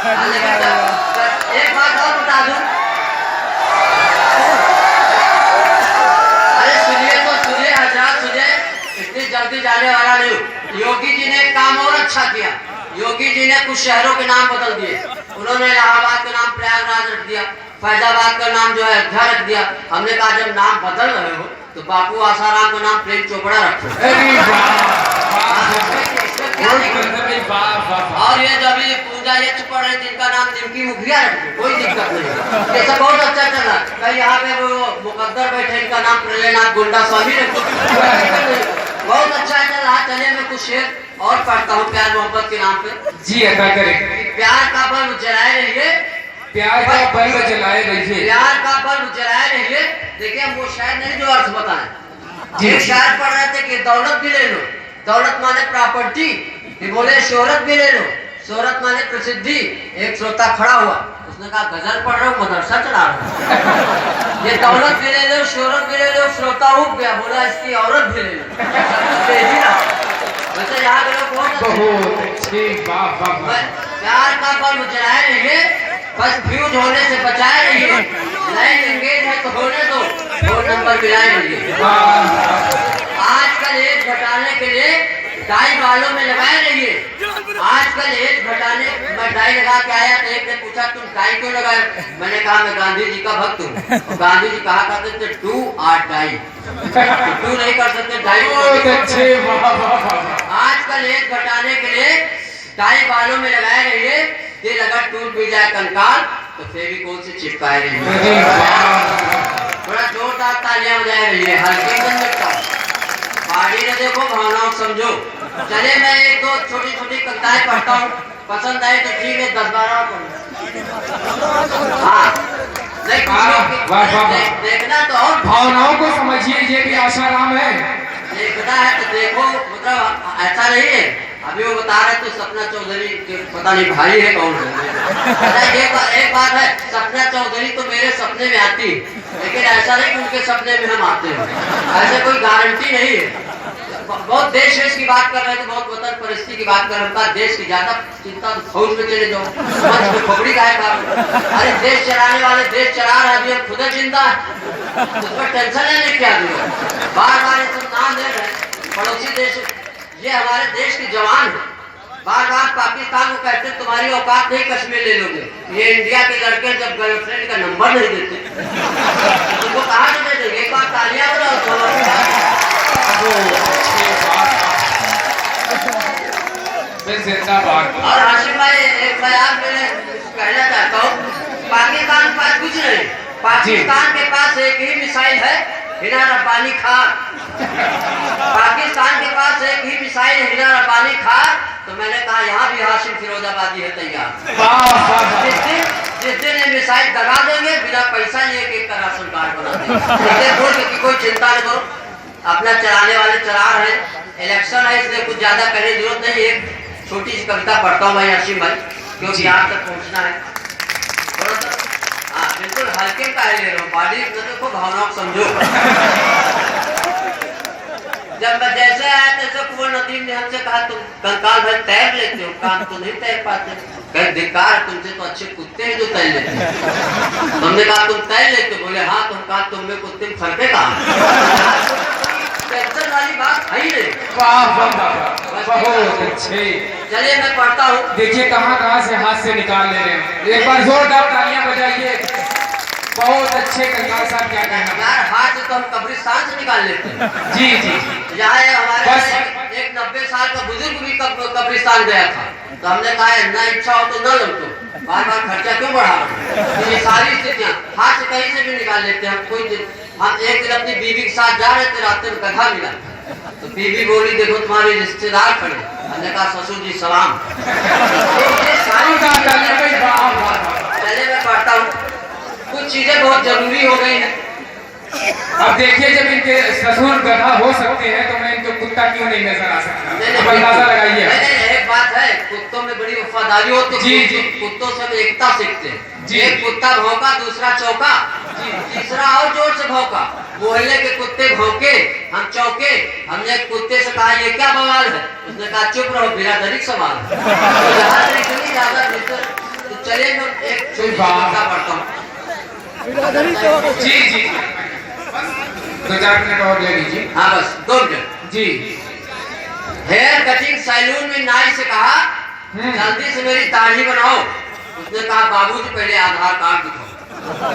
एक बात और बता दूं, अरे सुनिए तो सुनिए हजरत, सुनिए, इतनी जल्दी जाने वाला नहीं हूँ। योगी जी ने एक काम और अच्छा किया। योगी जी ने कुछ शहरों के नाम बदल दिए। उन्होंने इलाहाबाद का नाम प्रयागराज रख दिया, फैजाबाद का नाम जो है अयोध्या रख दिया। हमने कहा जब नाम बदल रहे हो तो बापू आसाराम का नाम प्रेम चोपड़ा रखो। और ये जब पूजा ये पढ़ रहे जिनका नाम निमकी मुखिया रखो, कोई दिक्कत नहीं। ये सब बहुत अच्छा चल रहा है। कहीं यहाँ पे वो मुकद्दर बैठे, इनका नाम प्रलयनाथ गुंडा स्वामी रखो, बहुत अच्छा चल रहा। चलिए मैं कुछ शेर और पढ़ता हूँ प्यार मोहब्बत के नाम पे। जी अदा करें। प्यार का बल्ब जलाए रहिए, प्यार का बल्ब जलाए रहिए, प्यार का बल्ब जलाए रहिए। देखिए हम वो शायर नहीं जो अर्थ बताएं। एक शायर पढ़ रहे थे कि दौलत भी ले लो, दौलत माने प्रॉपर्टी, बोले शोहरत भी ले लो, शोहरत माने प्रसिद्धि। एक श्रोता खड़ा हुआ, उसने कहा गजल पढ़ रहा हूँ मदरसा चला रहा हूँ। ये दौलत भी ले लो, शोहरत भी ले लो, श्रोता उठ गया, बोला इसकी औरत भी ले लो। वैसे यहाँ के लोग बहुत अच्छे। प्यार का बल्ब जलाए रहिए, बस फ्यूज होने से बचाए रहिए। लाइन एंगेज है तो होने दो, फोन नंबर मिलाए रहिए। आजकल एज घटाने के लिए डाई बालों में लगाए रहिए। आजकल एज घटाने, मैं डाई लगा के आया तो एक ने पूछा तुम डाई क्यों लगाए? मैंने कहा मैं गांधी जी का भक्त हूँ। गांधी जी कहा करते थे डू आर डाई, डू नहीं कर सकते डाई। आजकल एज घटाने के लिए डाई बालों में लगाए रहिए। दिल अगर टूट भी जाए कंकाल तो फेविकोल से चिपकाए रहिए। थोड़ा जोरदार तालियां बजाए रहिए, हल्के में पार्टी ने देखो, भावनाओं समझो। चले मैं एक दो छोटी छोटी कविताएं पढ़ता हूँ, पसंद आए तो ठीक है, 10-12 देखना तो और भावनाओं को समझिए, ये भी आशाराम है। देखना है तो देखो, मतलब ऐसा नहीं है। अभी वो बता रहे तो सपना चौधरी के पता नहीं भाई है कौन है। एक बात है, सपना चौधरी तो मेरे सपने में आती, लेकिन ऐसा नहीं कि उनके सपने में हम आते हैं, ऐसे कोई गारंटी नहीं है। बहुत देश वेश की बात कर रहे थे, बहुत वतन परिस्थिति की बात कर रहे हैं। देश की ज्यादा चिंता तो फौज में चले जाओ, खोपड़ी का है। अरे देश चलाने वाले देश चला रहे, अभी हम खुद जिंदा है, उसमें टेंशन लेने क्या दिया। बार बार ये सब नाम दे रहे पड़ोसी देश, ये हमारे देश के जवान हैं। बार बार पाकिस्तान को कहते तुम्हारी औकात नहीं, कश्मीर ले लोगे। ये इंडिया के लड़के जब गर्लफ्रेंड का नंबर नहीं देते तुमको कहाँ से दे देंगे? एक बार तालियां बजाओ। और हाशिम भाई एक बयान मैंने कहना चाहता हूँ, पाकिस्तान के पास कुछ नहीं, पाकिस्तान के पास एक ही मिसाइल है, हिना रब्बानी खान। पाकिस्तान के पास एक ही मिसाइल है, हिना रब्बानी खान। तो मैंने कहा यहाँ भी हाशिम फिरोजाबादी है तैयार। जिस दिन ये मिसाइल दगा देंगे, बिना पैसा लिए एक राशन कार्ड बना देंगे। बोल के कोई चिंता नहीं करो, अपना चलाने वाले चला रहे हैं। इलेक्शन है इसलिए कुछ ज्यादा करने की जरूरत नहीं। एक छोटी सी कविता पढ़ता हूँ भाई हाशिम भाई, क्योंकि यहाँ तक पहुँचना है थोड़ा सा। हाँ बिल्कुल हल्के का ले रहा हूँ, बॉडी देखो, भावनाओं को समझो। जब मैं जैसे आया तैसे कुंवर नदीम ने हमसे कहा तुम कंकाल भर तैर लेते हो, काम तो नहीं तैर पाते। कहीं धिक्कार, तुमसे तो अच्छे कुत्ते हैं जो तैर लेते हैं। हमने कहा तुम तैर लेते हो? बोले हाँ। तुम कहा तुम में कुत्ते में फर्क है कहाँ? टेंशन वाली बात है ही नहीं। बहुत अच्छे। चलिए मैं पढ़ता हूँ। देखिए कहाँ से हाथ से निकाल ले रहे हैं। एक बार जोरदार तालियां बजाइए। बहुत अच्छे कंकाल साहब, क्या कहना यार, हाथ से तो हम कब्रिस्तान से निकाल लेते हैं। जी जी। यहाँ हमारे एक 90 साल का बुजुर्ग भी कब्रिस्तान गया था, तो हमने कहा ना इच्छा हो तो न लो, तो बार बार खर्चा क्यों बढ़ा रहे? ये सारी स्थितियाँ हाथ से कहीं से भी निकाल लेते हैं। हम एक दिन अपनी बीवी के साथ जा रहे थे, रास्ते में गधा मिला, तो बीवी बोली देखो तुम्हारे रिश्तेदार खड़े। हमने कहा ससुर जी सलाम। चले मैं पढ़ता हूँ, कुछ चीजें बहुत जरूरी हो गई हैं। अब देखिए जब इनके ससुर गधा हो सकते हैं तो मैं इनको कुत्ता क्यों नहीं नजर आ सकता? अंदाजा लगाइए। एक बात है, कुत्तों में बड़ी वफादारी हो तो जी जी, कुत्तों से एकता सीखते हैं। जी, एक कुत्ता भौंका, दूसरा चौका, तीसरा और जोर से भौंका। मोहल्ले के कुत्ते भौंके, हम चौके। हमने एक कुत्ते से कहा ये क्या बवाल है? उसने कहा चुप रहो, बिरादरी सवाल है। जी जी बस 2-4 मिनट और ले लीजिए। हाँ बस 2 मिनट। जी हेयर कटिंग सैलून में नाई से कहा जल्दी से मेरी दाढ़ी बनाओ। उसने कहा बाबूजी पहले आधार कार्ड दिखाओ।